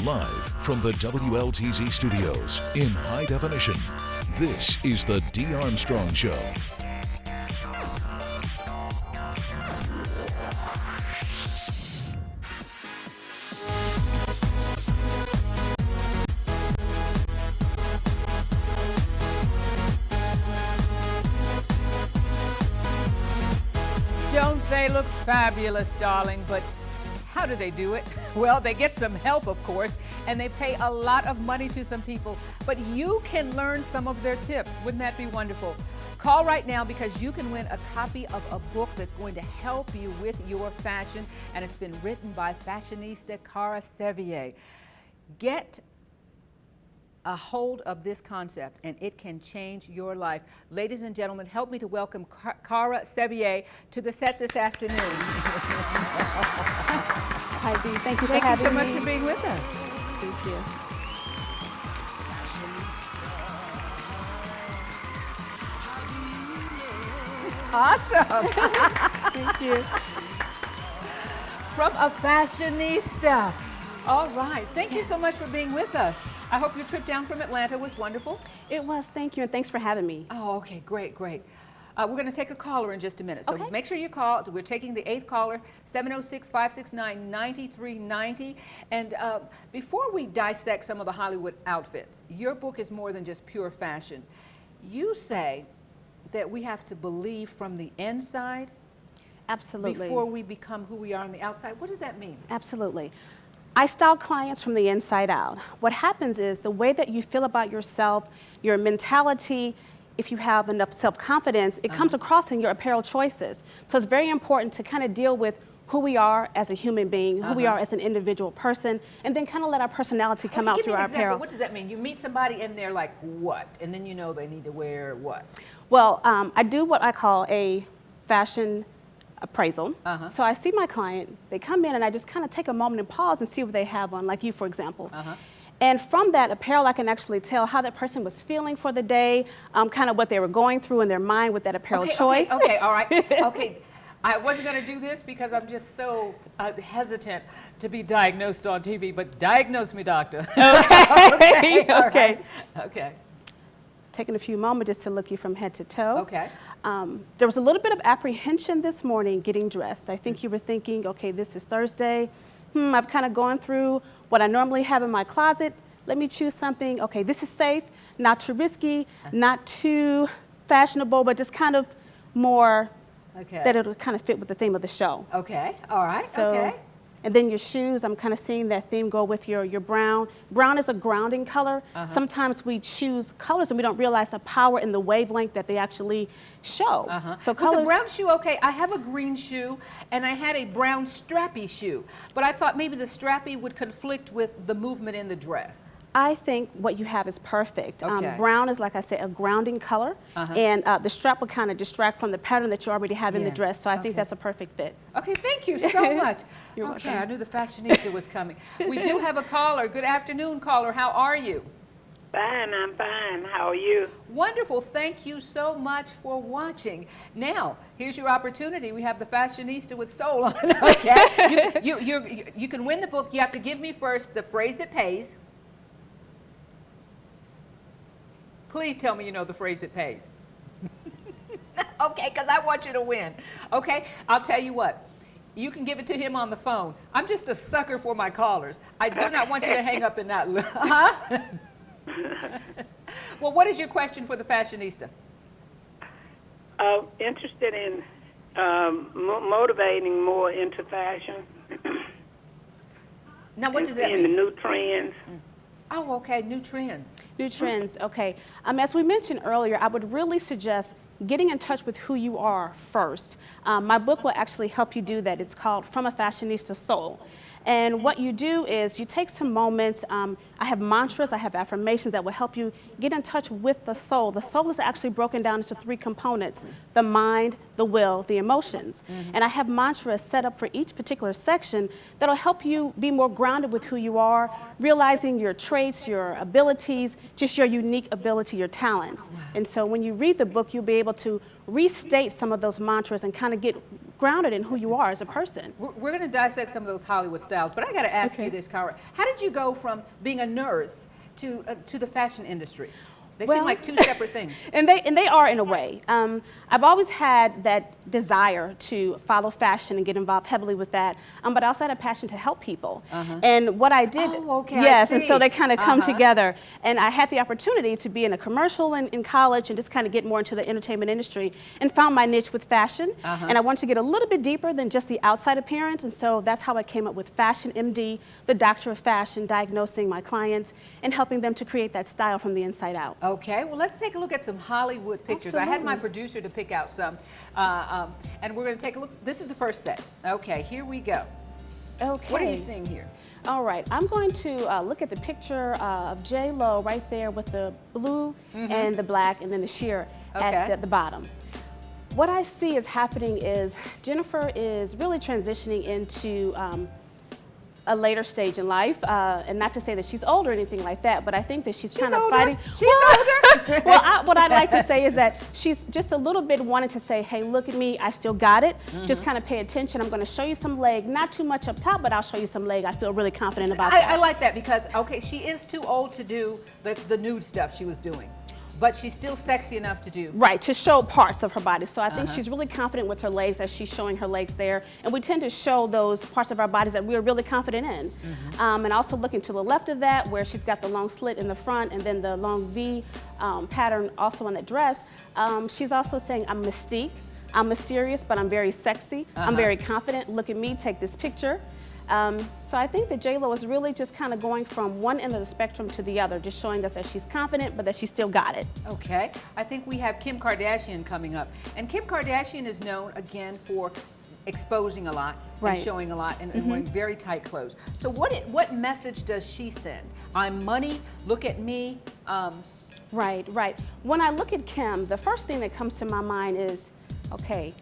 Live from the WLTZ studios in high definition, this is the D. Armstrong Show. Don't they look fabulous, darling? But how do they do it? Well, they get some help, of course, and they pay a lot of money to some people. But you can learn some of their tips. Wouldn't that be wonderful? Call right now because you can win a copy of a book that's going to help you with your fashion, and it's been written by fashionista Cara Sevier. Get a hold of this concept and it can change your life. Ladies and gentlemen, help me to welcome Cara Sevier to the set this afternoon. Hi, Dee. Thank you for having me. Thank you so much for being with us. Thank you. Awesome. Thank you. From a fashionista. All right. Thank you so much for being with us. I hope your trip down from Atlanta was wonderful. It was. Thank you, and thanks for having me. Oh, okay. Great, great. We're going to take a caller in just a minute. So Okay. make sure you call. We're taking the 8th caller, 706-569-9390. And before we dissect some of the Hollywood outfits, your book is more than just pure fashion. You say that we have to believe from the inside Absolutely. before we become who we are on the outside. What does that mean? Absolutely. I style clients from the inside out. What happens is the way that you feel about yourself, your mentality, if you have enough self-confidence, it comes across in your apparel choices. So it's very important to kind of deal with who we are as a human being, who we are as an individual person, and then kind of let our personality come out give through me an our example. apparel. What does that mean? You meet somebody and they're like, what? And then you know they need to wear what? Well, I do what I call a fashion appraisal. So I see my client, they come in and I just kind of take a moment and pause and see what they have on, like you, for example. And from that apparel, I can actually tell how that person was feeling for the day, kind of what they were going through in their mind with that apparel choice. Okay, all right. Okay. I wasn't going to do this because I'm just so hesitant to be diagnosed on TV, but diagnose me, doctor. Okay. Okay. Okay. Taking a few moments just to look you from head to toe. Okay. There was a little bit of apprehension this morning getting dressed. I think you were thinking, okay, this is Thursday. I've kind of gone through what I normally have in my closet. Let me choose something. Okay, this is safe, not too risky, not too fashionable, but just kind of more that it'll kind of fit with the theme of the show. Okay. All right. So, okay. And then your shoes, I'm kind of seeing that theme go with your brown. Brown is a grounding color. Sometimes we choose colors and we don't realize the power and the wavelength that they actually show. So Was colors. a brown shoe okay? I have a green shoe and I had a brown strappy shoe, but I thought maybe the strappy would conflict with the movement in the dress. I think what you have is perfect. Okay. Brown is, like I said, a grounding color, and the strap will kind of distract from the pattern that you already have in the dress, so I think that's a perfect fit. Okay, thank you so much. You're okay, welcome. I knew the fashionista was coming. We do have a caller. Good afternoon, caller. How are you? Fine, I'm fine. How are you? Wonderful. Thank you so much for watching. Now, here's your opportunity. We have the fashionista with soul on. Okay, you can win the book. You have to give me first the phrase that pays. Please tell me you know the phrase that pays. Okay, because I want you to win. Okay, I'll tell you what. You can give it to him on the phone. I'm just a sucker for my callers. I do not want you to hang up and not look. Well, what is your question for the fashionista? Interested in motivating more into fashion. Now, what does that in the mean? new trends. Oh, okay, new trends. New trends, okay. As we mentioned earlier, I would really suggest getting in touch with who you are first. My book will actually help you do that. It's called From a Fashionista Soul. And what you do is you take some moments, I have mantras, I have affirmations that will help you get in touch with the soul. The soul is actually broken down into 3 components: the mind, the will, the emotions. And I have mantras set up for each particular section that'll help you be more grounded with who you are, realizing your traits, your abilities, just your unique ability, your talents. And so when you read the book, you'll be able to restate some of those mantras and kind of get grounded in who you are as a person. We're going to dissect some of those Hollywood styles, but I got to ask you this, Cara. How did you go from being a nurse to the fashion industry? They seem like two separate things. And they are in a way. I've always had that desire to follow fashion and get involved heavily with that, but I also had a passion to help people. And what I did, yes, and so they kind of come together. And I had the opportunity to be in a commercial in college and just kind of get more into the entertainment industry and found my niche with fashion. And I wanted to get a little bit deeper than just the outside appearance, and so that's how I came up with Fashion MD, the doctor of fashion, diagnosing my clients and helping them to create that style from the inside out. Okay, well, let's take a look at some Hollywood pictures. I had my producer to pick out some, and we're going to take a look. This is the first set. Okay, here we go. Okay. What are you seeing here? All right, I'm going to look at the picture of J-Lo right there with the blue and the black and then the sheer at the bottom. What I see is happening is Jennifer is really transitioning into a later stage in life, and not to say that she's old or anything like that, but I think that she's kind of fighting. She's older. Well, what I'd like to say is that she's just a little bit wanting to say, hey, look at me, I still got it. Just kind of pay attention. I'm going to show you some leg, not too much up top, but I'll show you some leg. I feel really confident about that. I like that because, okay, she is too old to do the nude stuff she was doing. But she's still sexy enough to do. Right, to show parts of her body. So I think she's really confident with her legs as she's showing her legs there. And we tend to show those parts of our bodies that we're really confident in. And also looking to the left of that where she's got the long slit in the front and then the long V pattern also on that dress. She's also saying, I'm mystique, I'm mysterious, but I'm very sexy. I'm very confident. Look at me, take this picture. So I think that J-Lo is really just kind of going from one end of the spectrum to the other, just showing us that she's confident, but that she still got it. Okay. I think we have Kim Kardashian coming up. And Kim Kardashian is known, again, for exposing a lot and showing a lot and wearing very tight clothes. So what message does she send? I'm money, look at me. Right. When I look at Kim, the first thing that comes to my mind is, okay,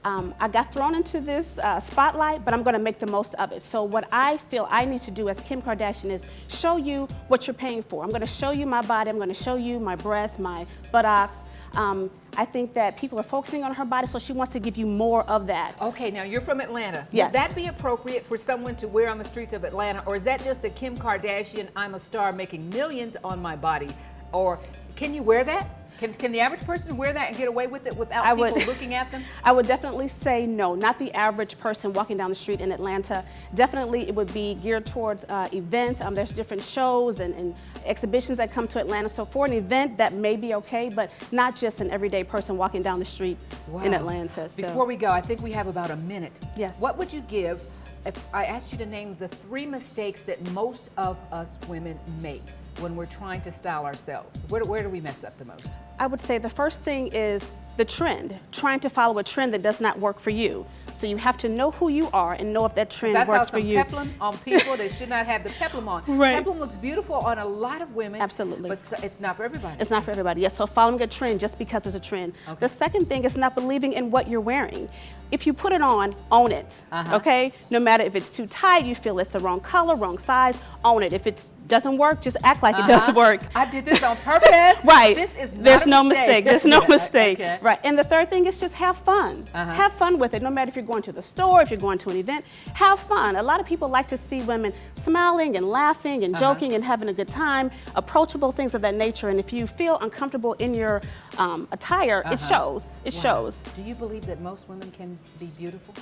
I got thrown into this spotlight, but I'm going to make the most of it. So what I feel I need to do as Kim Kardashian is show you what you're paying for. I'm going to show you my body. I'm going to show you my breasts, my buttocks. I think that people are focusing on her body, so she wants to give you more of that. Okay, now you're from Atlanta. Yes. Would that be appropriate for someone to wear on the streets of Atlanta, or is that just a Kim Kardashian, I'm a star making millions on my body? Or can you wear that? Can the average person wear that and get away with it without people looking at them? I would definitely say no, not the average person walking down the street in Atlanta. Definitely it would be geared towards events. There's different shows and exhibitions that come to Atlanta. So for an event, that may be okay, but not just an everyday person walking down the street in Atlanta. So. Before we go, I think we have about a minute. Yes. What would you give if I asked you to name the 3 mistakes that most of us women make when we're trying to style ourselves? Where do we mess up the most? I would say the first thing is the trend, trying to follow a trend that does not work for you. So you have to know who you are and know if that trend works for you. That's how some peplum on people, they should not have the peplum on. Peplum looks beautiful on a lot of women. Absolutely. But it's not for everybody. It's not for everybody, yes. So following a trend just because it's a trend. The second thing is not believing in what you're wearing. If you put it on, own it, okay? No matter if it's too tight, you feel it's the wrong color, wrong size, own it. If it doesn't work, just act like it does work. I did this on purpose. Right. This is not There's a no mistake. mistake. There's no mistake. Okay. Right. And the third thing is just have fun. Have fun with it. No matter if you're going to the store, if you're going to an event, have fun. A lot of people like to see women smiling and laughing and joking and having a good time, approachable things of that nature. And if you feel uncomfortable in your attire, it shows. It shows. Do you believe that most women can be beautiful?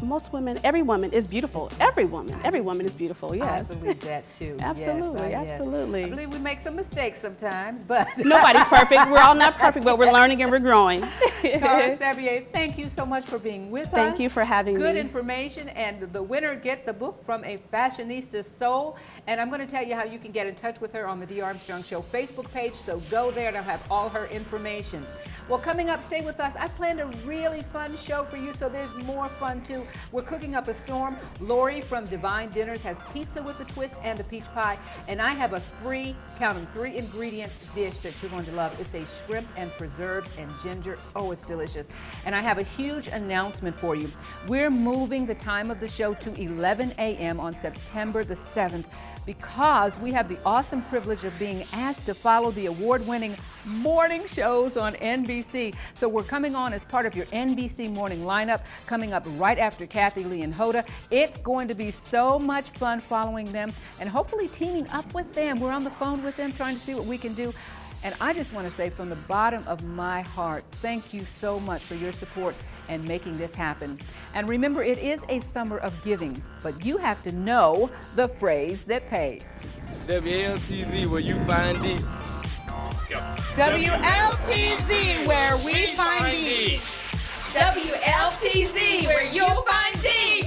Most women, every woman is beautiful. Every woman is beautiful, yes. I believe that too. Absolutely, absolutely. I believe we make some mistakes sometimes, but nobody's perfect. We're all not perfect, but we're learning and we're growing. Cara Sevier, thank you so much for being with us. Thank you for having me. Good information, and the winner gets a book from a fashionista soul. And I'm going to tell you how you can get in touch with her on the D. Armstrong Show Facebook page, so go there and I'll have all her information. Well, coming up, stay with us. I planned a really fun show for you, so there's more fun too. you. We're cooking up a storm. Lori from Divine Dinners has pizza with a twist and a peach pie. And I have a three ingredient dish that you're going to love. It's a shrimp and preserves and ginger. Oh, it's delicious. And I have a huge announcement for you. We're moving the time of the show to 11 a.m. on September the 7th because we have the awesome privilege of being asked to follow the award-winning morning shows on NBC. So we're coming on as part of your NBC morning lineup, coming up right after Kathy Lee and Hoda. It's going to be so much fun following them and hopefully teaming up with them. We're on the phone with them trying to see what we can do. And I just want to say from the bottom of my heart, thank you so much for your support and making this happen. And remember, it is a summer of giving, but you have to know the phrase that pays. WLTZ, where you find D. WLTZ, where we find D. WLTZ, where you'll find D.